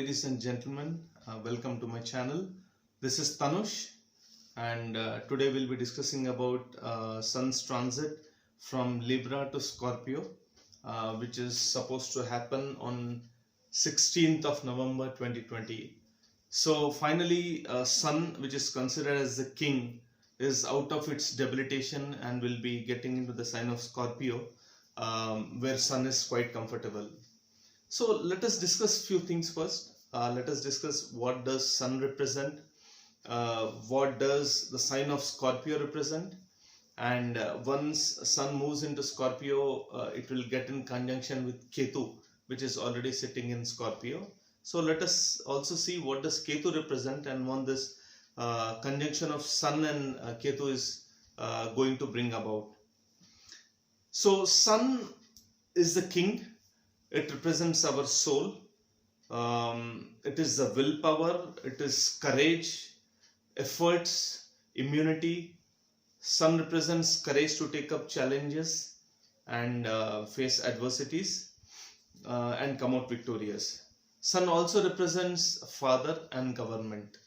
ladies and gentlemen, welcome to my channel. This is Tanush, and today we'll be discussing about Sun's transit from Libra to Scorpio, which is supposed to happen on 16th of November 2020. So finally, Sun, which is considered as the king, is out of its debilitation and will be getting into the sign of Scorpio, where Sun is quite comfortable. So let us discuss few things first. Let us discuss what does Sun represent, what does the sign of Scorpio represent, and once Sun moves into Scorpio, it will get in conjunction with Ketu, which is already sitting in Scorpio. So let us also see what does Ketu represent and what this conjunction of Sun and Ketu is going to bring about. So Sun is the king. It represents our soul. It is the willpower, it is courage, efforts, immunity. Sun represents courage to take up challenges and face adversities and come out victorious. Sun also represents father and government.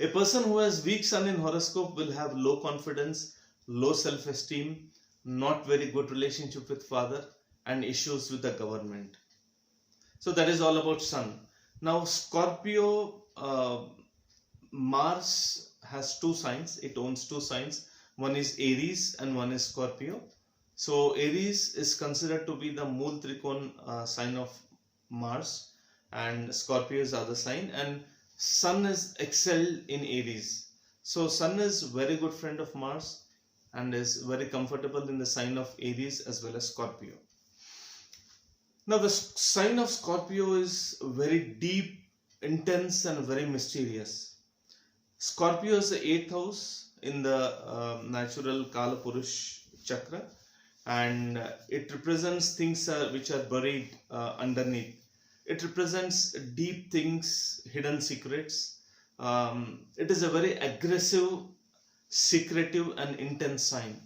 A person who has weak Sun in horoscope will have low confidence, low self-esteem, not very good relationship with father, and issues with the government. So that is all about Sun. Now Scorpio, Mars has two signs. It owns two signs. One is Aries and one is Scorpio. So Aries is considered to be the Mool Trikon sign of Mars, and Scorpio is the other sign, and Sun is excelled in Aries. So Sun is very good friend of Mars and is very comfortable in the sign of Aries as well as Scorpio. Now the sign of Scorpio is very deep, intense and very mysterious. Scorpio is the 8th house in the natural Kala Purush chakra, and it represents things which are buried underneath. It represents deep things, hidden secrets. It is a very aggressive, secretive and intense sign.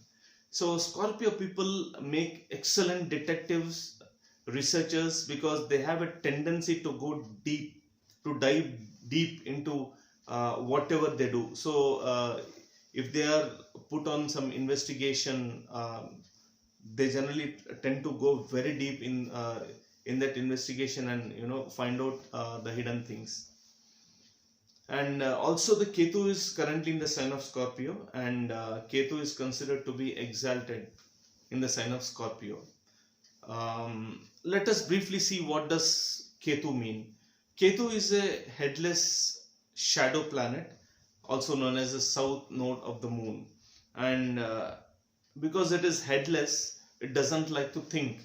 So Scorpio people make excellent detectives, researchers, because they have a tendency to go deep, to dive deep into whatever they do. So if they are put on some investigation, they generally tend to go very deep in that investigation and find out the hidden things. And also the Ketu is currently in the sign of Scorpio, and Ketu is considered to be exalted in the sign of Scorpio. Let us briefly see what does Ketu mean. Ketu is a headless shadow planet, also known as the south node of the moon, and because it is headless, it doesn't like to think.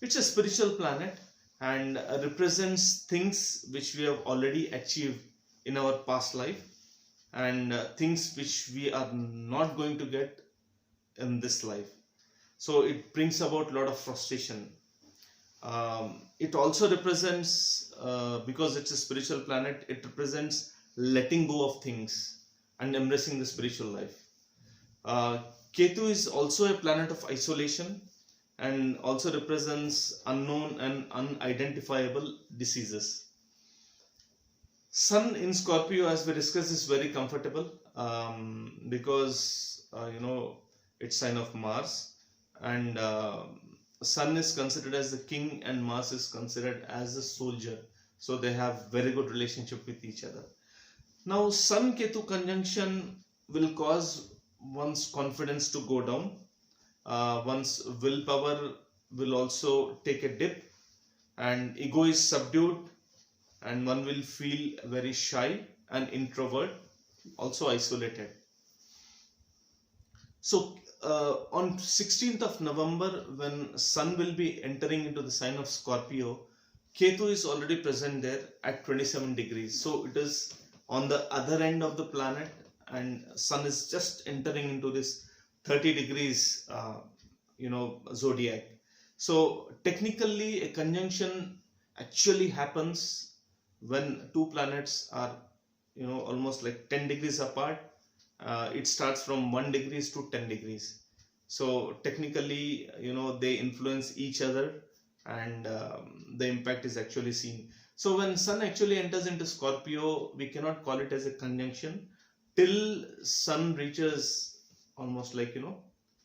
It's a spiritual planet and represents things which we have already achieved in our past life and things which we are not going to get in this life. So it brings about a lot of frustration. It also represents, because it's a spiritual planet, it represents letting go of things and embracing the spiritual life. Ketu is also a planet of isolation and also represents unknown and unidentifiable diseases. Sun in Scorpio, as we discussed, is very comfortable because it's sign of Mars, and Sun is considered as the king and Mars is considered as a soldier. So they have very good relationship with each other. Now Sun Ketu conjunction will cause one's confidence to go down. One's willpower will also take a dip, and ego is subdued, and one will feel very shy and introvert, also isolated. So on 16th of November, when Sun will be entering into the sign of Scorpio, Ketu is already present there at 27 degrees. So it is on the other end of the planet, and Sun is just entering into this 30 degrees zodiac. So technically a conjunction actually happens when two planets are almost like 10 degrees apart. It starts from 1 degrees to 10 degrees. So technically they influence each other, and the impact is actually seen. So when Sun actually enters into Scorpio, we cannot call it as a conjunction till Sun reaches almost like,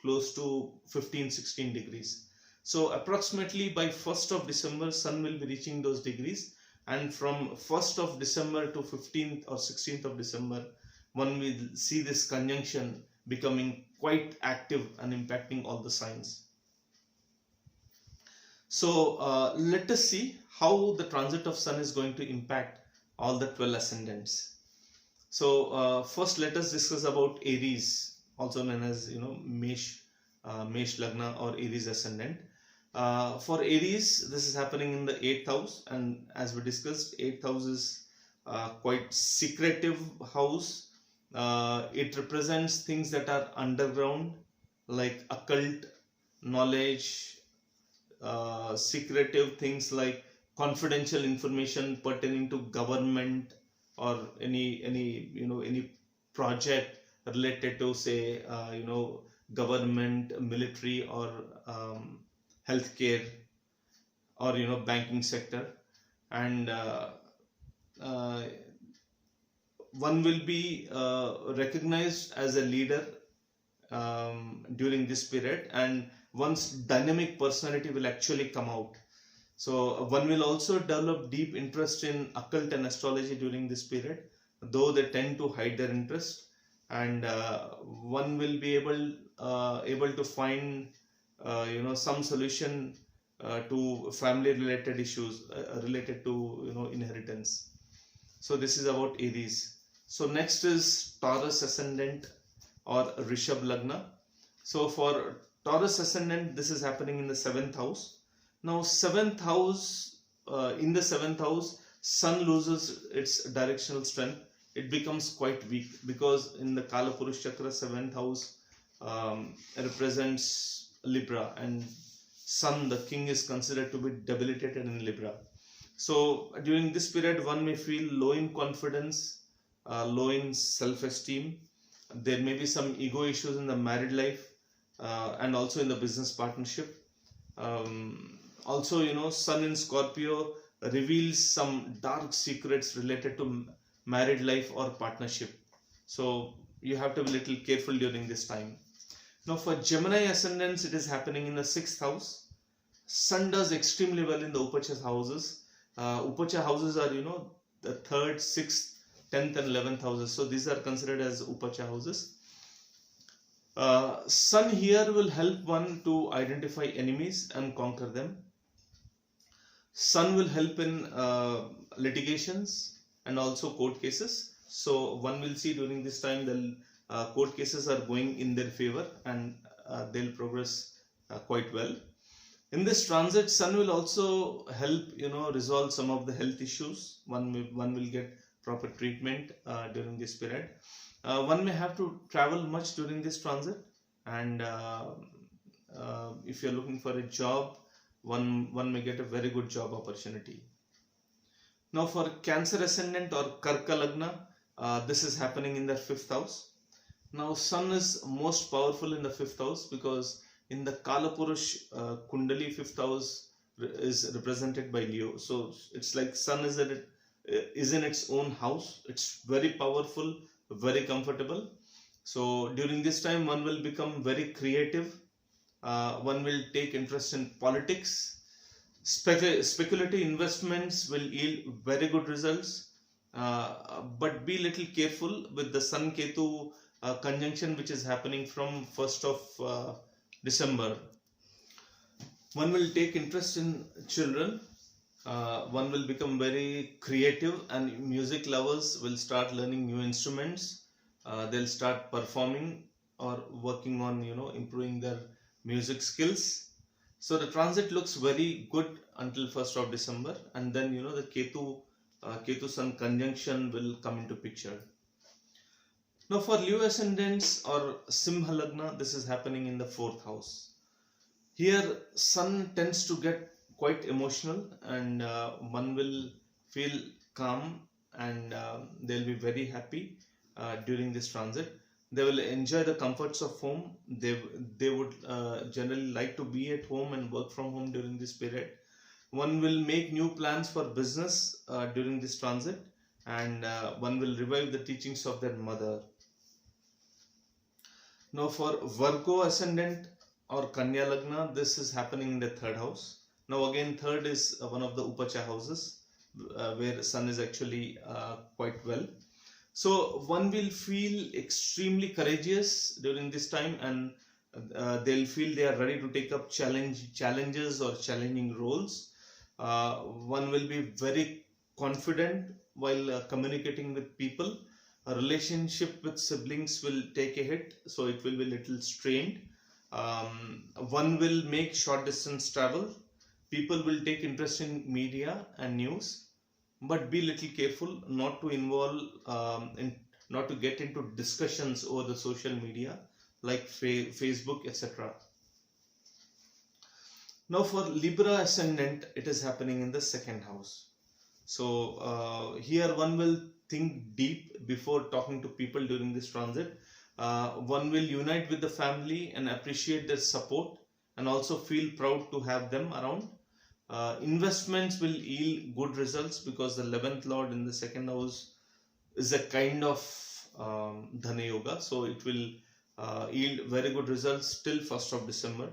close to 15-16 degrees. So approximately by 1st of December, Sun will be reaching those degrees, and from 1st of December to 15th or 16th of December, one will see this conjunction becoming quite active and impacting all the signs. So let us see how the transit of Sun is going to impact all the 12 ascendants. So first let us discuss about Aries, also known as Mesh Lagna or Aries ascendant. For Aries, this is happening in the 8th house, and as we discussed, 8th house is quite secretive house. It represents things that are underground, like occult knowledge, secretive things like confidential information pertaining to government or any project related to, say, government, military, or healthcare, or banking sector. And one will be recognized as a leader during this period, and one's dynamic personality will actually come out. So one will also develop deep interest in occult and astrology during this period, though they tend to hide their interest. And one will be able to find some solution to family related issues related to inheritance. So this is about Aries. So next is Taurus ascendant or Rishabh Lagna. So for Taurus ascendant, this is happening in the 7th house. Now 7th house, in the 7th house, Sun loses its directional strength. It becomes quite weak, because in the Kala Purush Chakra, 7th house represents Libra, and Sun, the king, is considered to be debilitated in Libra. So during this period, one may feel low in confidence, low in self-esteem. There may be some ego issues in the married life, and also in the business partnership. Also, Sun in Scorpio reveals some dark secrets related to married life or partnership. So you have to be a little careful during this time. Now for Gemini ascendants, it is happening in the 6th house. Sun does extremely well in the Upacha houses. Upacha houses are, the 3rd, 6th, 10th and 11th houses. So these are considered as Upacha houses. Sun here will help one to identify enemies and conquer them. Sun will help in litigations and also court cases. So one will see during this time the court cases are going in their favor, and they'll progress quite well. In this transit, Sun will also help resolve some of the health issues. One will get proper treatment during this period. One may have to travel much during this transit, and if you're looking for a job, one may get a very good job opportunity. Now for Cancer ascendant or Karka Lagna, this is happening in the 5th house. Now Sun is most powerful in the 5th house, because in the Kala Purush Kundali, 5th house is represented by Leo. So it's like Sun is in its own house. It's very powerful, very comfortable. So during this time, one will become very creative. One will take interest in politics. Speculative investments will yield very good results. But be little careful with the Sun Ketu conjunction, which is happening from 1st of December. One will take interest in children. One will become very creative, and music lovers will start learning new instruments. They'll start performing or working on improving their music skills. So the transit looks very good until 1st of December, and then the Ketu Sun conjunction will come into picture. Now for Leo ascendants or Simha Lagna, this is happening in the 4th house. Here Sun tends to get quite emotional, and one will feel calm, and they'll be very happy during this transit. They will enjoy the comforts of home. They would generally like to be at home and work from home during this period. One will make new plans for business during this transit, and one will revive the teachings of their mother. Now for Virgo ascendant or Kanya Lagna, this is happening in the third house. Now again, third is one of the Upacha houses where Sun is actually quite well. So one will feel extremely courageous during this time, and they'll feel they are ready to take up challenges or challenging roles. One will be very confident while communicating with people. A relationship with siblings will take a hit, so it will be a little strained. One will make short distance travel. People will take interest in media and news, but be little careful not to involve not to get into discussions over the social media like Facebook, etc. Now for Libra ascendant, it is happening in the second house. So here one will think deep before talking to people during this transit. One will unite with the family and appreciate their support, and also feel proud to have them around. Investments will yield good results because the 11th lord in the second house is a kind of Dhana Yoga, so it will yield very good results till 1st of December.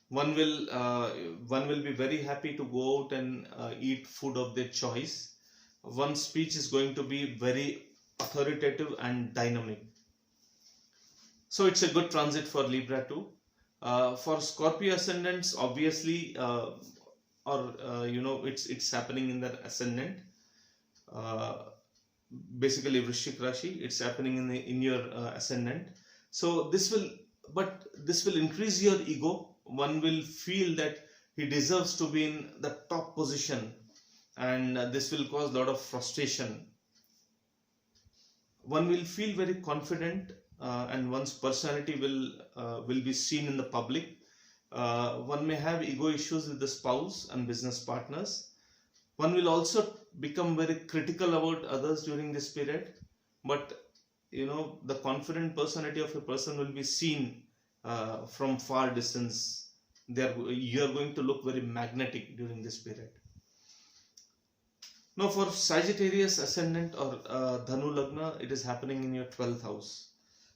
One will be very happy to go out and eat food of their choice. One's speech is going to be very authoritative and dynamic. So it's a good transit for Libra too. For Scorpio ascendants, obviously, it's happening in their ascendant. Basically, Vrishchik Rashi, it's happening in your ascendant. So this will increase your ego. One will feel that he deserves to be in the top position, and this will cause a lot of frustration. One will feel very confident, and one's personality will be seen in the public. One may have ego issues with the spouse and business partners. One will also become very critical about others during this period, but the confident personality of a person will be seen from far distance. You are going to look very magnetic during this period. Now for Sagittarius ascendant or Dhanu Lagna, it is happening in your 12th house.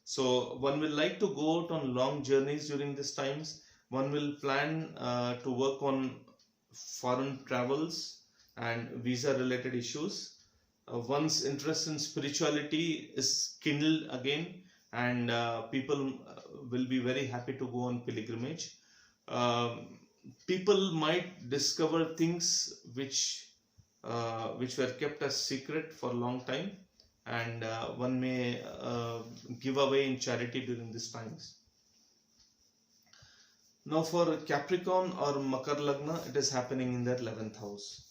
So one will like to go out on long journeys during these times. One will plan to work on foreign travels and visa related issues. One's interest in spirituality is kindled again, and people will be very happy to go on pilgrimage. People might discover things which were kept as secret for a long time, and one may give away in charity during these times. Now for Capricorn or Makar Lagna, it is happening in their 11th house.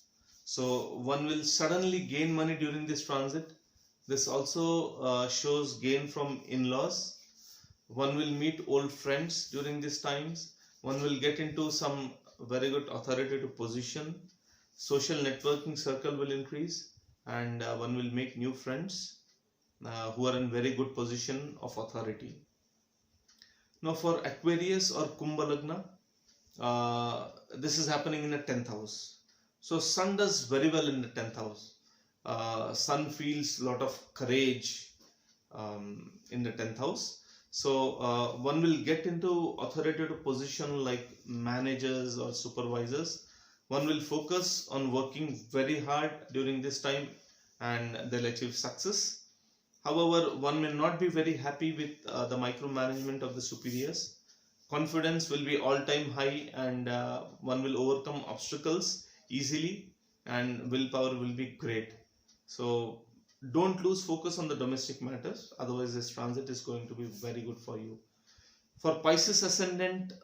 So one will suddenly gain money during this transit. This also shows gain from in-laws. One will meet old friends during these times. One will get into some very good authoritative position. Social networking circle will increase, and one will make new friends who are in very good position of authority. Now for Aquarius or Kumbha Lagna, this is happening in the 10th house. So Sun does very well in the 10th house. Sun feels a lot of courage in the 10th house. So one will get into authoritative position like managers or supervisors. One will focus on working very hard during this time, and they'll achieve success. However, one may not be very happy with the micromanagement of the superiors. Confidence will be all-time high, and one will overcome obstacles easily, and willpower will be great. So don't lose focus on the domestic matters, otherwise this transit is going to be very good for you. For Pisces ascendant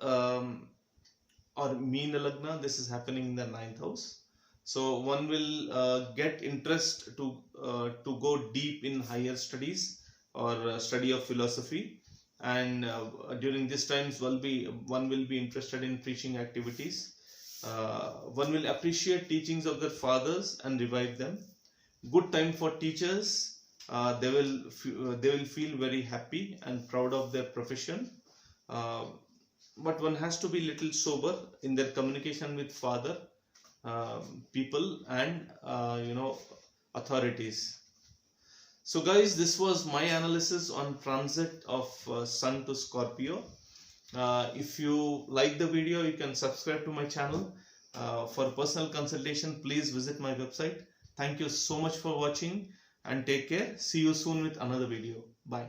or Meena Lagna, this is happening in the 9th house. So one will get interest to go deep in higher studies or study of philosophy, and during these times one will be interested in preaching activities. One will appreciate teachings of their fathers and revive them. Good time for teachers. They will feel very happy and proud of their profession. but one has to be little sober in their communication with father, people, and authorities. So guys, this was my analysis on transit of Sun to Scorpio. If you like the video, you can subscribe to my channel. For personal consultation, please visit my website. Thank you so much for watching and take care. See you soon with another video. Bye.